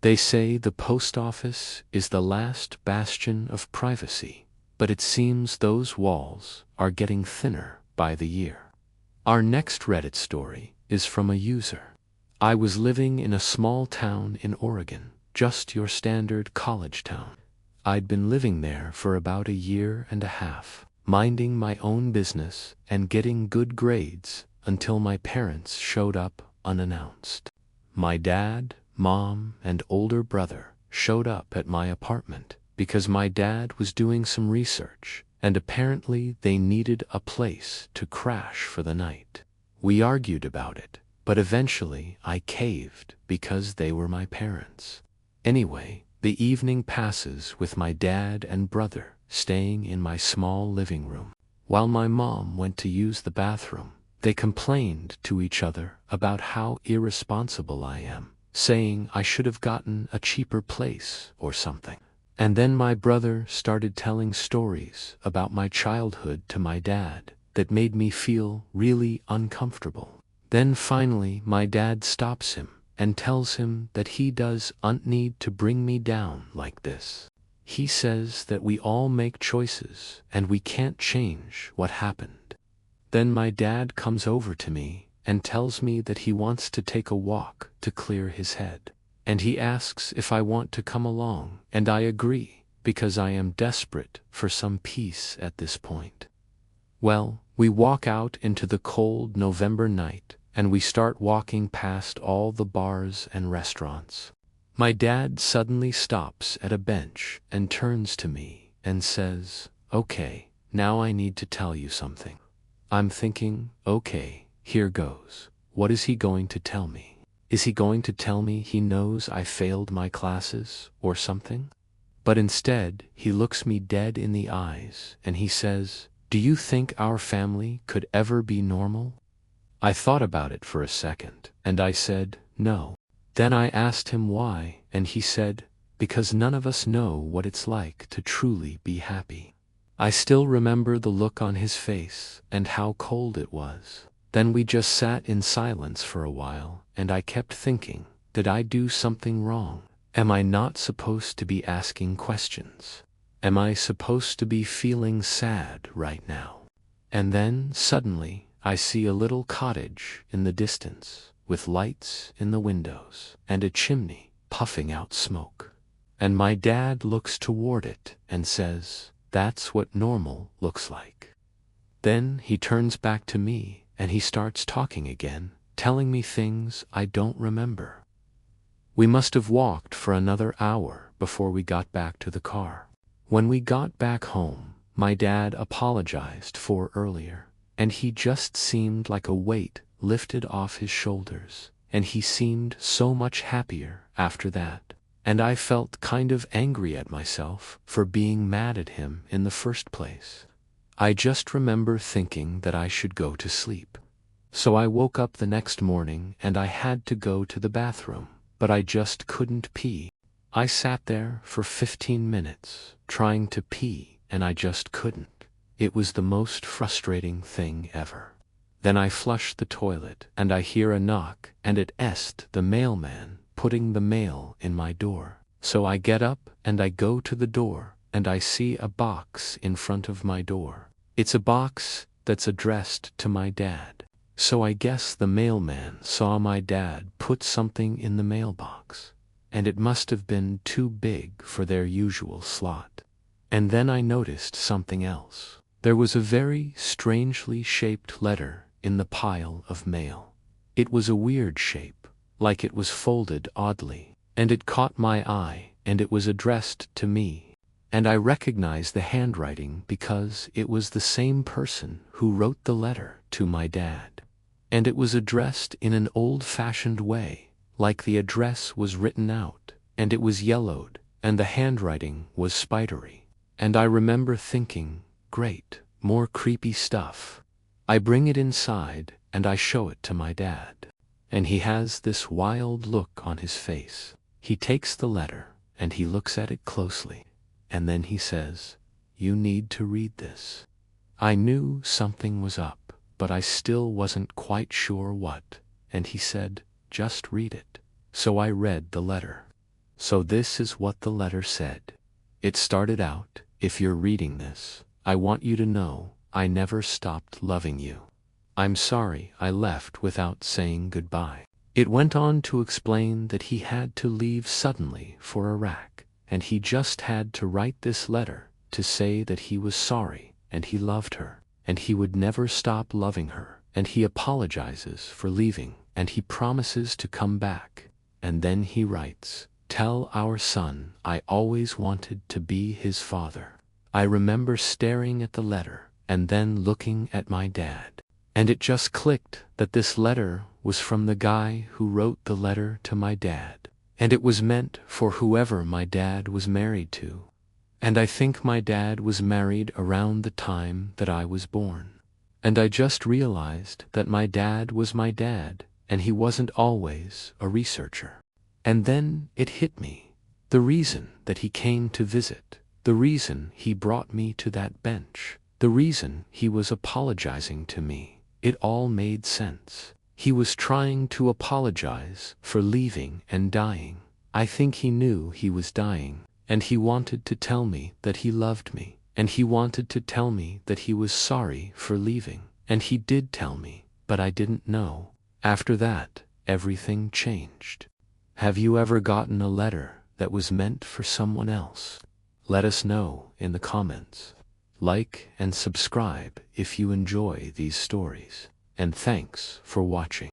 They say the post office is the last bastion of privacy, but it seems those walls are getting thinner by the year. Our next Reddit story is from a user. I was living in a small town in Oregon, just your standard college town. I'd been living there for about a year and a half, minding my own business and getting good grades until my parents showed up unannounced. My dad, mom, and older brother showed up at my apartment because my dad was doing some research, and apparently they needed a place to crash for the night. We argued about it, but eventually I caved because they were my parents. Anyway, the evening passes with my dad and brother staying in my small living room. While my mom went to use the bathroom, they complained to each other about how irresponsible I am, saying I should have gotten a cheaper place or something. And then my brother started telling stories about my childhood to my dad that made me feel really uncomfortable. Then finally my dad stops him and tells him that he doesn't need to bring me down like this. He says that we all make choices and we can't change what happened. Then my dad comes over to me and tells me that he wants to take a walk to clear his head. And he asks if I want to come along, and I agree because I am desperate for some peace at this point. Well, we walk out into the cold November night and we start walking past all the bars and restaurants. My dad suddenly stops at a bench and turns to me and says, "Okay, now I need to tell you something." I'm thinking, okay, here goes. What is he going to tell me? Is he going to tell me he knows I failed my classes or something? But instead, he looks me dead in the eyes and he says, "Do you think our family could ever be normal?" I thought about it for a second, and I said, "No." Then I asked him why, and he said, "Because none of us know what it's like to truly be happy." I still remember the look on his face and how cold it was. Then we just sat in silence for a while, and I kept thinking, did I do something wrong? Am I not supposed to be asking questions? Am I supposed to be feeling sad right now? And then, suddenly, I see a little cottage in the distance, with lights in the windows, and a chimney puffing out smoke. And my dad looks toward it and says, "That's what normal looks like." Then he turns back to me and he starts talking again, telling me things I don't remember. We must have walked for another hour before we got back to the car. When we got back home, my dad apologized for earlier, and he just seemed like a weight lifted off his shoulders, and he seemed so much happier after that. And I felt kind of angry at myself for being mad at him in the first place. I just remember thinking that I should go to sleep. So I woke up the next morning and I had to go to the bathroom, but I just couldn't pee. I sat there for 15 minutes trying to pee and I just couldn't. It was the most frustrating thing ever. Then I flushed the toilet and I hear a knock, and it's the mailman putting the mail in my door. So I get up and I go to the door and I see a box in front of my door. It's a box that's addressed to my dad. So I guess the mailman saw my dad put something in the mailbox, and it must have been too big for their usual slot. And then I noticed something else. There was a very strangely shaped letter in the pile of mail. It was a weird shape, like it was folded oddly, and it caught my eye, and it was addressed to me. And I recognized the handwriting because it was the same person who wrote the letter to my dad. And it was addressed in an old-fashioned way, like the address was written out, and it was yellowed, and the handwriting was spidery. And I remember thinking, great, more creepy stuff. I bring it inside, and I show it to my dad. And he has this wild look on his face. He takes the letter, and he looks at it closely. And then he says, "You need to read this." I knew something was up, but I still wasn't quite sure what, and he said, "Just read it." So I read the letter. So this is what the letter said. It started out, "If you're reading this, I want you to know I never stopped loving you. I'm sorry I left without saying goodbye." It went on to explain that he had to leave suddenly for Iraq, and he just had to write this letter to say that he was sorry and he loved her, and he would never stop loving her, and he apologizes for leaving, and he promises to come back. And then he writes, "Tell our son I always wanted to be his father." I remember staring at the letter and then looking at my dad. And it just clicked that this letter was from the guy who wrote the letter to my dad. And it was meant for whoever my dad was married to. And I think my dad was married around the time that I was born. And I just realized that my dad was my dad, and he wasn't always a researcher. And then it hit me. The reason that he came to visit, the reason he brought me to that bench, the reason he was apologizing to me, it all made sense. He was trying to apologize for leaving and dying. I think he knew he was dying, and he wanted to tell me that he loved me, and he wanted to tell me that he was sorry for leaving, and he did tell me, but I didn't know. After that, everything changed. Have you ever gotten a letter that was meant for someone else? Let us know in the comments. Like and subscribe if you enjoy these stories. And thanks for watching.